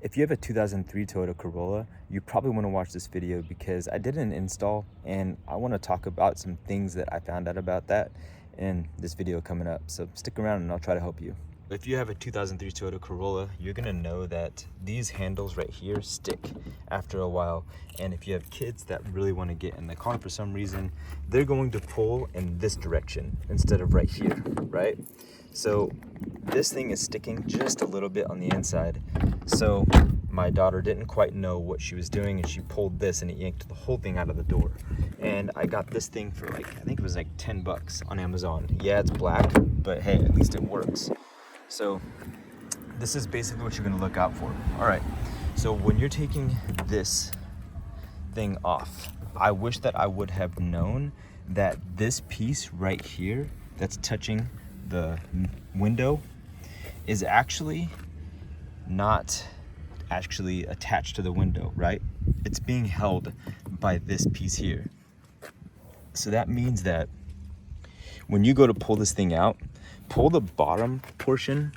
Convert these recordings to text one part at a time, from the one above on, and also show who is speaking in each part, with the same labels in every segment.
Speaker 1: If you have a 2003 Toyota Corolla, you probably want to watch this video because I did an install and I want to talk about some things that I found out about that in this video coming up. So stick around and I'll try to help you. If you have a 2003 Toyota Corolla, you're gonna know that these handles right here stick after a while. And if you have kids that really want to get in the car for some reason, they're going to pull in this direction instead of right here, right? So this thing is sticking just a little bit on the inside. So my daughter didn't quite know what she was doing and she pulled this and it yanked the whole thing out of the door. And I got this thing for I think it was like 10 bucks on Amazon. Yeah, it's black, but hey, at least it works. So this is basically what you're gonna look out for. All right, so when you're taking this thing off, I wish that I would have known that this piece right here that's touching the window is actually not actually attached to the window, right? It's being held by this piece here. So that means that when you go to pull this thing out, pull the bottom portion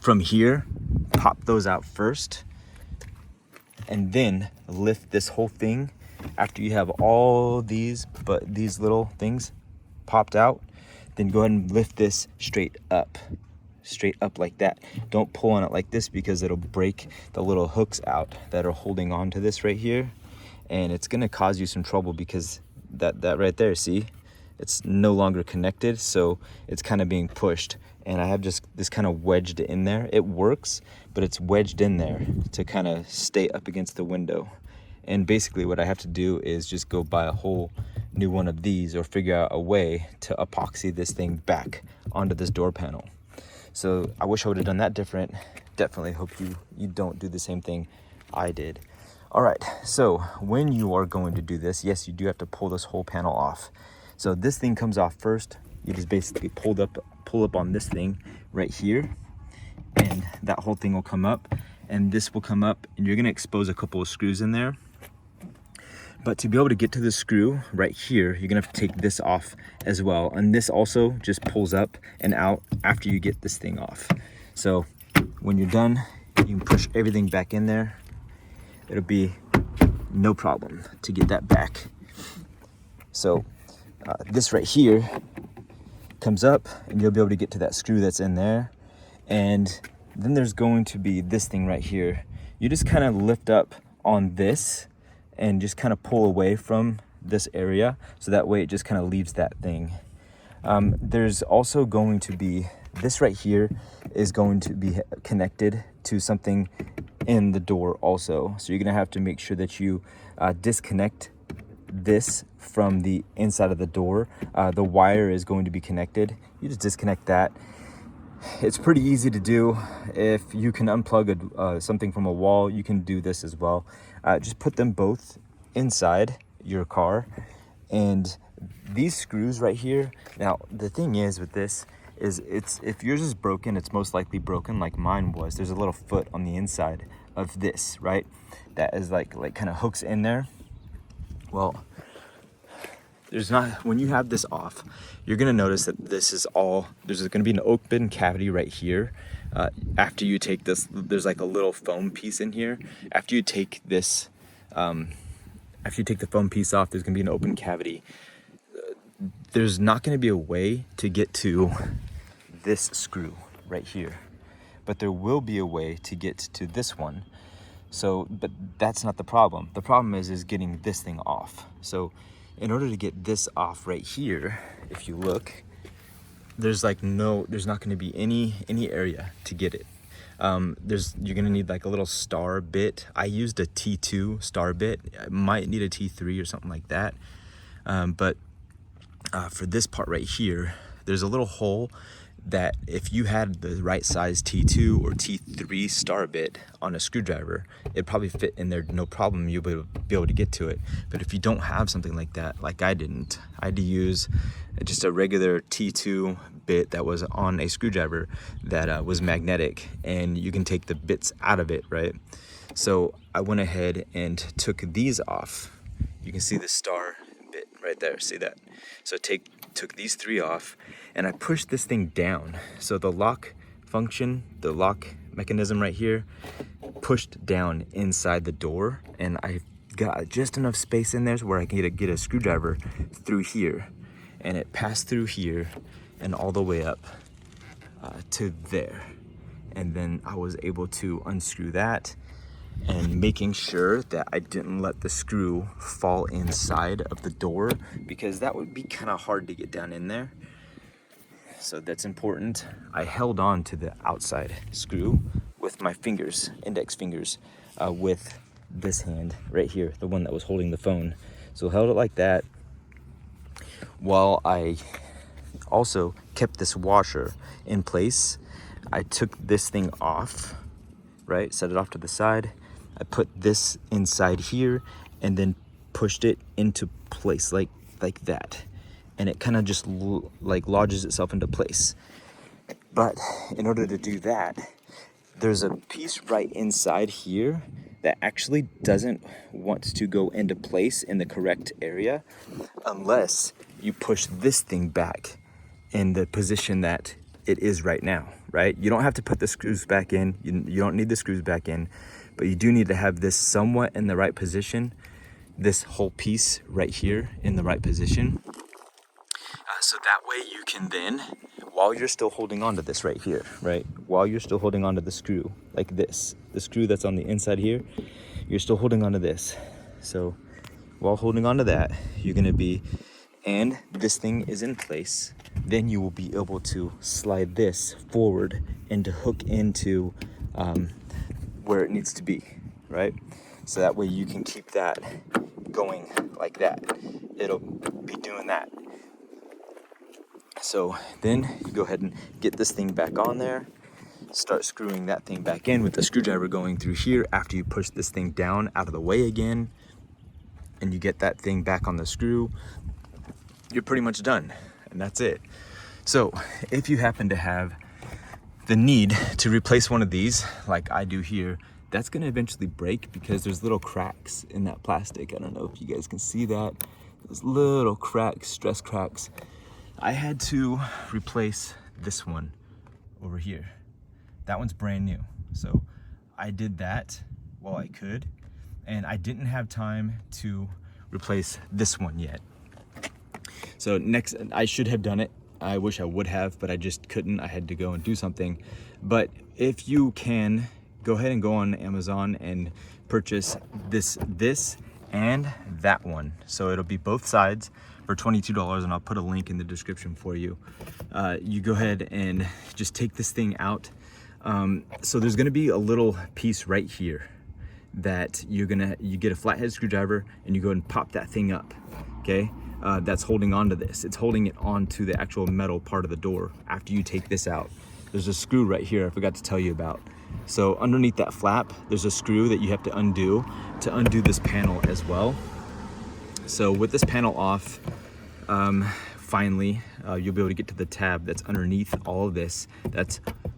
Speaker 1: from here, pop those out first, and then lift this whole thing after you have all these little things popped out. Then go ahead and lift this straight up like that. Don't pull on it like this because it'll break the little hooks out that are holding on to this right here, and it's gonna cause you some trouble because that right there, see, it's no longer connected, so it's kind of being pushed. And I have just this kind of wedged in there. It works, but it's wedged in there to kind of stay up against the window. And basically what I have to do is just go buy a whole new one of these or figure out a way to epoxy this thing back onto this door panel. So I wish I would have done that different. Definitely hope you don't do the same thing I did. All right, so when you are going to do this, yes, you do have to pull this whole panel off. So this thing comes off first. You just basically pull up on this thing right here, and that whole thing will come up, and this will come up, and you're gonna expose a couple of screws in there. But to be able to get to the screw right here, you're gonna have to take this off as well. And this also just pulls up and out after you get this thing off. So when you're done, you can push everything back in there. It'll be no problem to get that back. So this right here comes up and you'll be able to get to that screw that's in there. And then there's going to be this thing right here. You just kind of lift up on this and just kind of pull away from this area, so that way it just kind of leaves that thing. There's also going to be, this right here is going to be connected to something in the door also. So you're gonna have to make sure that you disconnect this from the inside of the door. The wire is going to be connected. You just disconnect that. It's pretty easy to do. If you can unplug something from a wall, you can do this as well. Just put them both inside your car. And these screws right here, now the thing is with this is if yours is broken, it's most likely broken like mine was. There's a little foot on the inside of this, right? That is like kind of hooks in there. Well, there's not, when you have this off, you're gonna notice that this is all, there's gonna be an open cavity right here. After you take this, there's like a little foam piece in here. After you take this, after you take the foam piece off, there's gonna be an open cavity. There's not gonna be a way to get to this screw right here, but there will be a way to get to this one. So, but that's not the problem. The problem is getting this thing off. So in order to get this off right here, if you look, there's not going to be any area to get it. You're going to need like a little star bit. I used a T2 star bit. I might need a T3 or something like that. But for this part right here, there's a little hole that if you had the right size T2 or T3 star bit on a screwdriver, it'd probably fit in there, no problem. You'll be able to get to it. But if you don't have something like that, like I didn't, I had to use just a regular T2 bit that was on a screwdriver that was magnetic, and you can take the bits out of it, right? So I went ahead and took these off. You can see the star bit right there, see that? So took these three off, and I pushed this thing down. So the lock function, the lock mechanism right here pushed down inside the door, and I got just enough space in there where I can get a screwdriver through here, and it passed through here and all the way up to there. And then I was able to unscrew that, and making sure that I didn't let the screw fall inside of the door, because that would be kind of hard to get down in there. So that's important. I held on to the outside screw with my fingers, index fingers, with this hand right here, the one that was holding the phone. So held it like that, while I also kept this washer in place. I took this thing off, right? Set it off to the side. I put this inside here and then pushed it into place like that. And it kind of just like lodges itself into place. But in order to do that, there's a piece right inside here that actually doesn't want to go into place in the correct area unless you push this thing back in the position that it is right now, right? You don't have to put the screws back in. You don't need the screws back in, but you do need to have this somewhat in the right position, this whole piece right here in the right position. So that way you can then, while you're still holding on to this right here, right? While you're still holding on to the screw like this, the screw that's on the inside here, you're still holding on to this. So while holding on to that, you're gonna be, and this thing is in place, then you will be able to slide this forward and to hook into where it needs to be, right? So that way you can keep that going like that. It'll be doing that. So then you go ahead and get this thing back on there, start screwing that thing back in with the screwdriver going through here after you push this thing down out of the way again, and you get that thing back on the screw. You're pretty much done, and that's it. So if you happen to have the need to replace one of these like I do here, that's gonna eventually break because there's little cracks in that plastic. I don't know if you guys can see that. Those little cracks, stress cracks. I had to replace this one over here. That one's brand new. So I did that while I could, and I didn't have time to replace this one yet. So next, I should have done it. I wish I would have, but I just couldn't. I had to go and do something. But if you can, go ahead and go on Amazon and purchase this and that one. So it'll be both sides for $22, and I'll put a link in the description for you. You go ahead and just take this thing out. So there's gonna be a little piece right here that you get a flathead screwdriver and you go ahead and pop that thing up, okay? That's holding on to this. It's holding it onto the actual metal part of the door. After you take this out, there's a screw right here I forgot to tell you about. So underneath that flap, there's a screw that you have to undo this panel as well. So with this panel off, finally, you'll be able to get to the tab that's underneath all of this.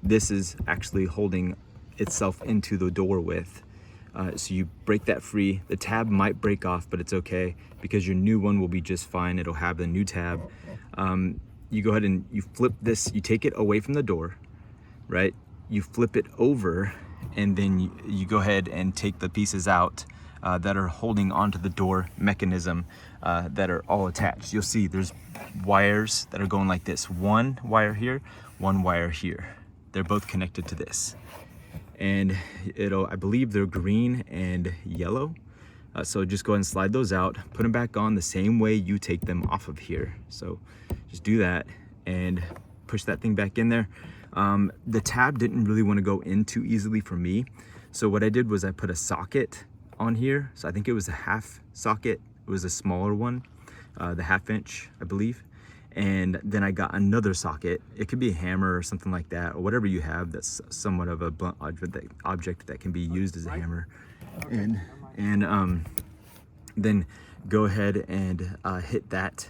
Speaker 1: This is actually holding itself into the door with. So you break that free. The tab might break off, but it's okay because your new one will be just fine. It'll have the new tab. You go ahead and you flip this, you take it away from the door, right? You flip it over, and then you go ahead and take the pieces out that are holding onto the door mechanism that are all attached. You'll see there's wires that are going like this. One wire here, one wire here. They're both connected to this. And I believe they're green and yellow. So just go ahead and slide those out, put them back on the same way you take them off of here. So just do that and push that thing back in there. The tab didn't really want to go in too easily for me. So what I did was I put a socket on here. So I think it was a half socket. It was a smaller one, the 1/2 inch, I believe. And then I got another socket. It could be a hammer or something like that, or whatever you have that's somewhat of a blunt object that can be used as a hammer. And then go ahead and hit that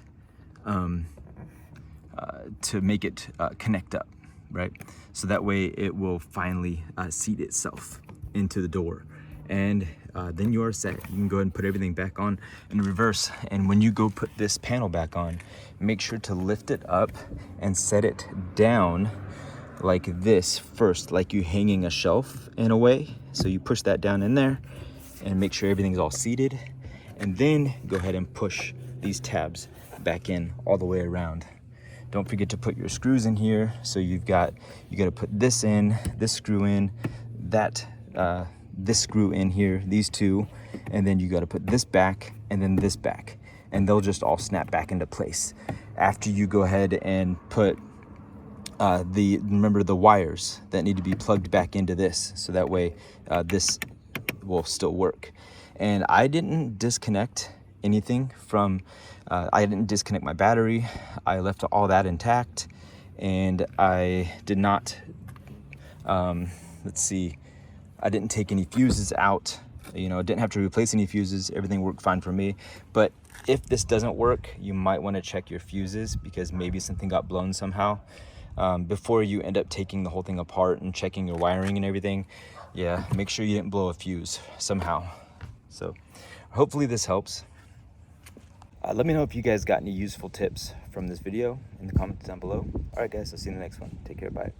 Speaker 1: to make it connect up, right? So that way it will finally seat itself into the door. And then you are set. You can go ahead and put everything back on in reverse. And when you go put this panel back on, make sure to lift it up and set it down like this first, like you hanging a shelf in a way. So you push that down in there and make sure everything's all seated, and then go ahead and push these tabs back in all the way around. Don't forget to put your screws in here. So you got to put this in, this screw in, that this screw in here, these two, and then you got to put this back and then this back, and they'll just all snap back into place. After you go ahead and put remember the wires that need to be plugged back into this, so that way this will still work. And I didn't disconnect anything from, I didn't disconnect my battery. I left all that intact, and I did not, let's see, I didn't take any fuses out. You know, I didn't have to replace any fuses. Everything worked fine for me. But if this doesn't work, you might want to check your fuses, because maybe something got blown somehow. Before you end up taking the whole thing apart and checking your wiring and everything, yeah, make sure you didn't blow a fuse somehow. So hopefully this helps. Let me know if you guys got any useful tips from this video in the comments down below. All right, guys, I'll see you in the next one. Take care, bye.